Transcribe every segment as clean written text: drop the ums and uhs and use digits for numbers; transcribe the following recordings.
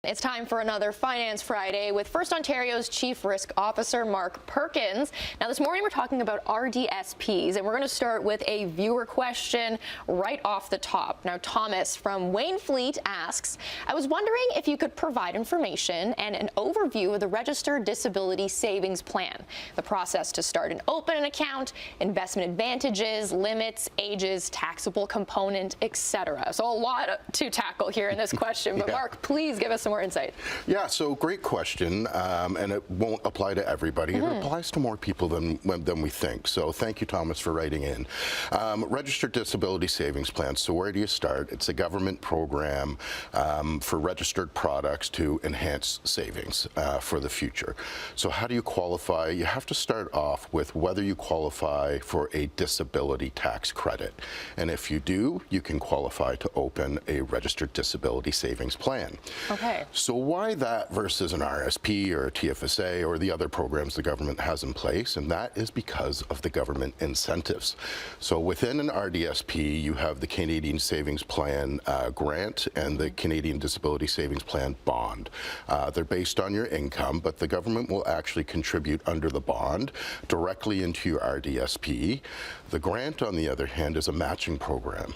It's time for another Finance Friday with FirstOntario's Chief Risk Officer, Mark Perkins. Now, this morning we're talking about RDSPs, and we're going to start with a viewer question right off the top. Now, Thomas from Wainfleet asks, I was wondering if you could provide information and an overview of the Registered Disability Savings Plan, the process to start and open an account, investment advantages, limits, ages, taxable component, etc. So a lot to tackle here in this question, but Mark, please give us some more insight. Yeah, so great question, and it won't apply to everybody. It applies to more people than we think. So thank you, Thomas, for writing in. Registered Disability Savings Plan. So where do you start? It's a government program for registered products to enhance savings for the future. So how do you qualify? You have to start off with whether you qualify for a disability tax credit. And if you do, you can qualify to open a Registered Disability Savings Plan. Okay. So why that versus an RSP or a TFSA or the other programs the government has in place? And that is because of the government incentives. So within an RDSP, you have the Canadian Savings Plan grant and the Canadian Disability Savings Plan bond. They're based on your income, but the government will actually contribute under the bond directly into your RDSP. The grant, on the other hand, is a matching program.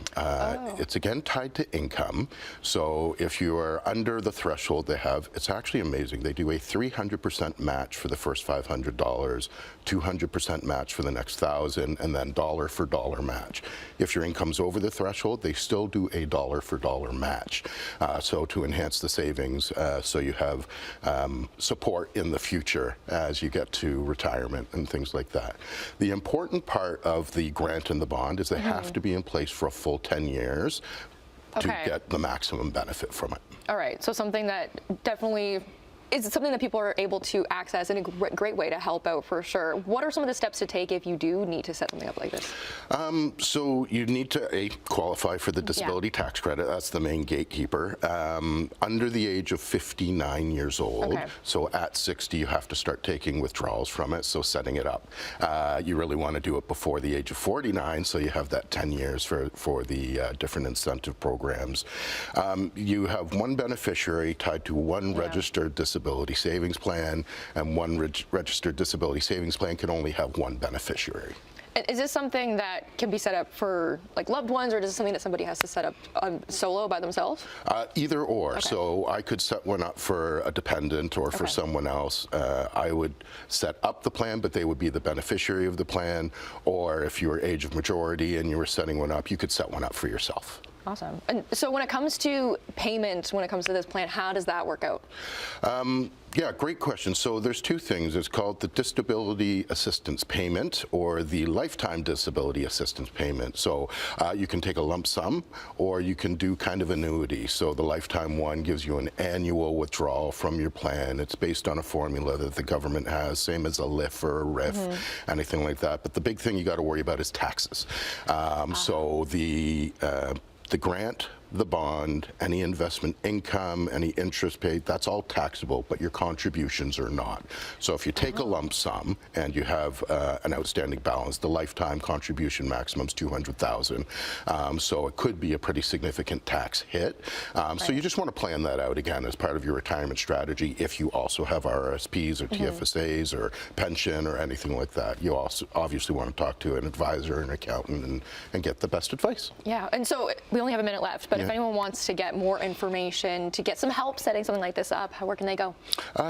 It's again tied to income. So if you are under the threshold they have, it's actually amazing. They do a 300% match for the first $500, 200% match for the next $1,000, and then dollar for dollar match. If your income's over the threshold, they still do a dollar for dollar match. So to enhance the savings, so you have support in the future as you get to retirement and things like that. The important part of the grant and the bond is they have to be in place for a full 10 years to get the maximum benefit from it. All right, so something that definitely is something that people are able to access in a great way to help out for sure. What are some of the steps to take if you do need to set something up like this? So you need to qualify for the disability tax credit. That's the main gatekeeper. Under the age of 59 years old, so at 60 you have to start taking withdrawals from it, so setting it up. You really want to do it before the age of 49, so you have that 10 years for the different incentive programs. You have one beneficiary tied to one registered disability savings plan, and one registered disability savings plan can only have one beneficiary. Is this something that can be set up for like loved ones, or is this something that somebody has to set up solo by themselves? Either or. So I could set one up for a dependent or for someone else. I would set up the plan, but they would be the beneficiary of the plan. Or if you were age of majority and you were setting one up, you could set one up for yourself. Awesome. And so when it comes to payment, when it comes to this plan, how does that work out? Yeah, great question. So there's two things. It's called the Disability Assistance Payment or the Lifetime Disability Assistance Payment. So you can take a lump sum or you can do kind of annuity. So the lifetime one gives you an annual withdrawal from your plan. It's based on a formula that the government has, same as a LIF or a RIF, anything like that. But the big thing you got to worry about is taxes. So the grant, the bond, any investment income, any interest paid, that's all taxable, but your contributions are not. So if you take a lump sum and you have an outstanding balance, the lifetime contribution maximum is $200,000. So it could be a pretty significant tax hit. So you just want to plan that out again as part of your retirement strategy. If you also have RSPs or TFSAs or pension or anything like that, you also obviously want to talk to an advisor, an accountant, and get the best advice. Yeah, and so we only have a minute left, but if anyone wants to get more information, to get some help setting something like this up, where can they go?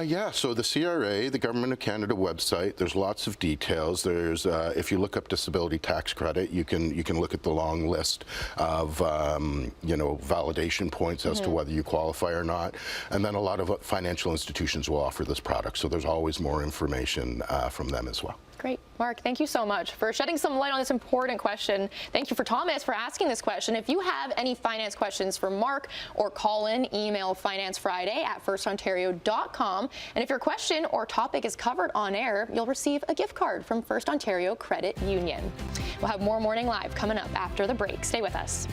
Yeah, so the CRA, the Government of Canada website, there's lots of details. There's, if you look up disability tax credit, you can look at the long list of, validation points as to whether you qualify or not. And then a lot of financial institutions will offer this product, so there's always more information from them as well. Great. Mark, thank you so much for shedding some light on this important question. Thank you for Thomas for asking this question. If you have any finance questions for Mark or call in, email financefriday@firstontario.com. And if your question or topic is covered on air, you'll receive a gift card from First Ontario Credit Union. We'll have more Morning Live coming up after the break. Stay with us.